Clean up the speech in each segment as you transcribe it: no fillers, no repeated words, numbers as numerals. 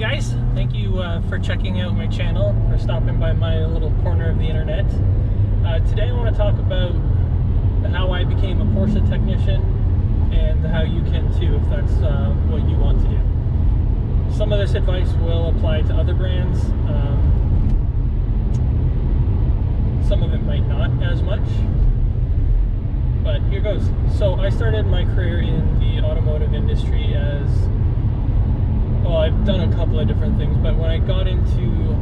guys, thank you for checking out my channel, for stopping by my little corner of the internet. Today I want to talk about how I became a Porsche technician and how you can too if that's what you want to do. Some of this advice will apply to other brands, some of it might not as much, but here goes. So I started my career in the automotive industry as, well, I've done a couple of different things, but when I got into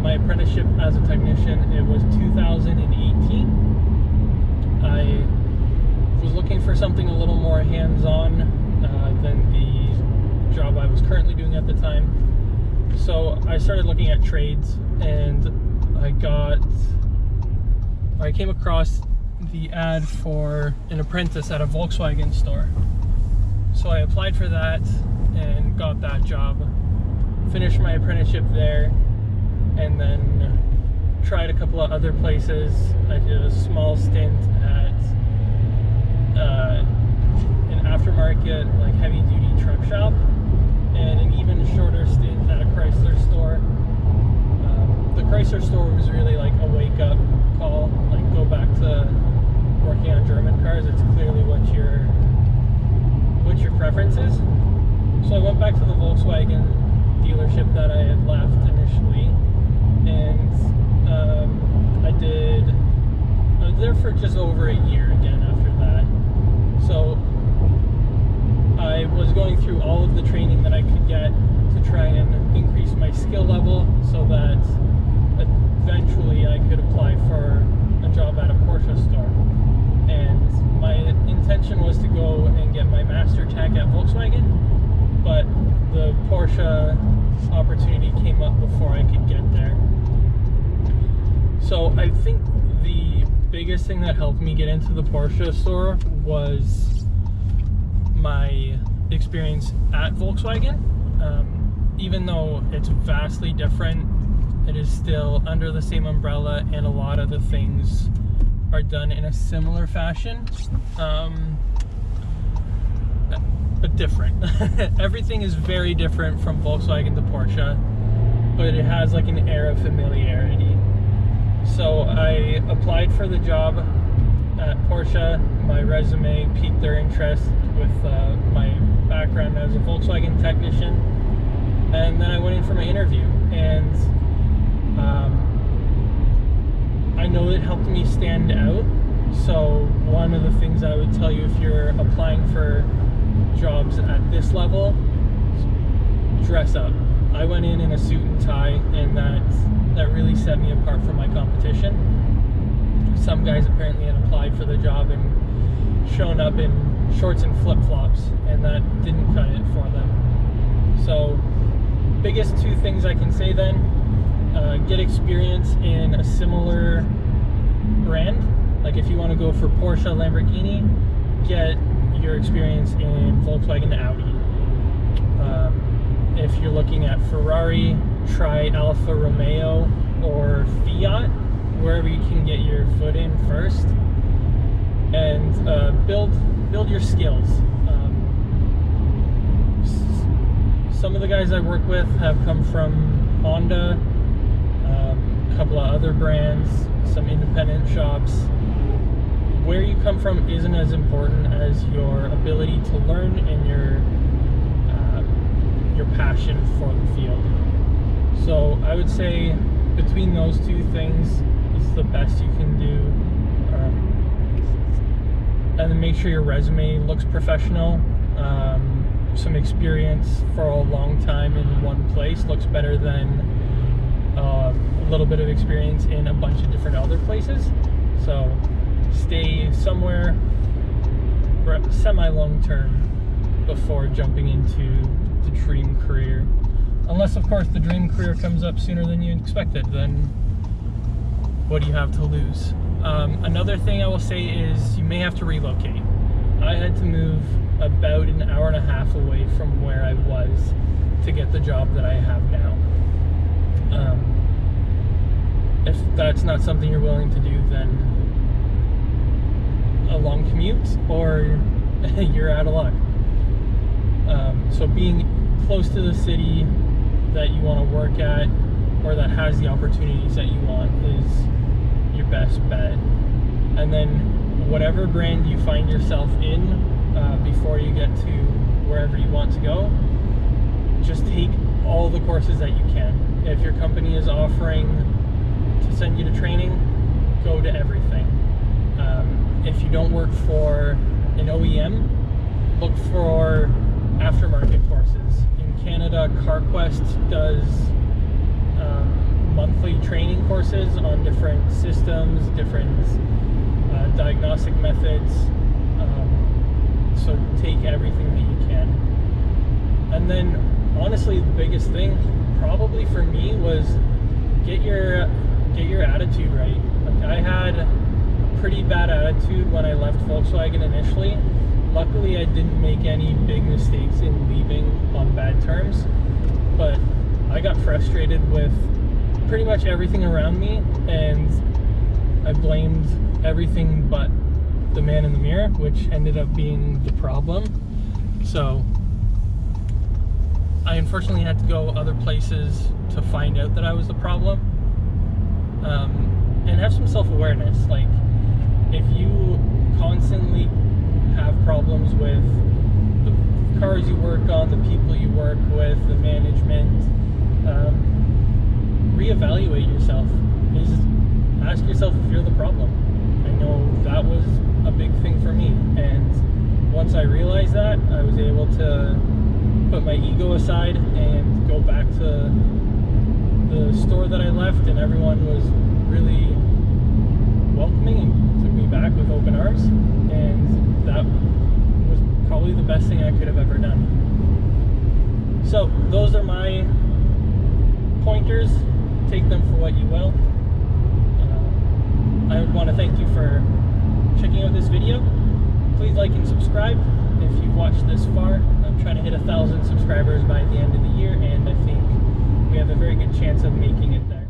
my apprenticeship as a technician, it was 2018. I was looking for something a little more hands-on than the job I was currently doing at the time. So I started looking at trades, and I came across the ad for an apprentice at a Volkswagen store. So I applied for that and got that job, finished my apprenticeship there, and then tried a couple of other places. I did a small stint at an aftermarket, like heavy duty truck shop, and an even shorter stint at a Chrysler store. The Chrysler store was really like a wake up call, like go back to working on German cars. It's clearly what your preference is. So I went back to the Volkswagen dealership that I had left initially, and I was there for just over a year again after that. So I was going through all of the training that I could get to try and increase my skill level so that eventually I could apply for a job at a Porsche store. And my intention was to go and get my master tech at Volkswagen, but the Porsche opportunity came up before I could get there. So I think the biggest thing that helped me get into the Porsche store was my experience at Volkswagen. Even though it's vastly different, it is still under the same umbrella, and a lot of the things are done in a similar fashion, but different. Everything is very different from Volkswagen to Porsche, but it has like an air of familiarity. So I applied for the job at Porsche. My resume piqued their interest with my background as a Volkswagen technician, and then I went in for my interview, and I know it helped me stand out. So one of the things I would tell you if you're applying for jobs at this level, dress up. I went in a suit and tie, and that really set me apart from my competition. Some guys apparently had applied for the job and shown up in shorts and flip-flops, and that didn't cut it for them. So biggest two things I can say then: get experience in a similar brand. Like if you want to go for Porsche, Lamborghini, get your experience in Volkswagen, Audi. If you're looking at Ferrari, try Alfa Romeo or Fiat, wherever you can get your foot in first, and build your skills. Some of the guys I work with have come from Honda, a couple of other brands, some independent shops. Where you come from isn't as important as your ability to learn and your passion for the field. So I would say between those two things, it's the best you can do. And then make sure your resume looks professional. Some experience for a long time in one place looks better than a little bit of experience in a bunch of different other places. So stay somewhere semi-long term before jumping into the dream career. Unless, of course, the dream career comes up sooner than you expected, then what do you have to lose? Another thing I will say is you may have to relocate. I had to move about an hour and a half away from where I was to get the job that I have now. If that's not something you're willing to do, then a long commute, or you're out of luck. So being close to the city that you want to work at, or that has the opportunities that you want, is your best bet. And then whatever brand you find yourself in, before you get to wherever you want to go, just take all the courses that you can. If your company is offering to send you to training, go to everything. If you don't work for an OEM, look for aftermarket courses. In Canada, CarQuest does monthly training courses on different systems, different diagnostic methods. So take everything that you can. And then honestly, the biggest thing probably for me was get your attitude right. Like, I had a pretty bad attitude when I left Volkswagen initially. Luckily, I didn't make any big mistakes in leaving on bad terms, but I got frustrated with pretty much everything around me, and I blamed everything but the man in the mirror, which ended up being the problem. So I unfortunately had to go other places to find out that I was the problem, and have some self-awareness. Like, if you constantly have problems with the cars you work on, the people you work with, the management, reevaluate yourself. Just ask yourself if you're the problem. I know that was a big thing for me, and once I realized that, I was able to put my ego aside and go back to the store that I left, and everyone was really welcoming and took me back with open arms, and that was probably the best thing I could have ever done. So those are my pointers. Take them for what you will. I would want to thank you for checking out this video. Please like and subscribe if you've watched this far. I'm trying to hit 1,000 subscribers by the end of the year, and I think we have a very good chance of making it there.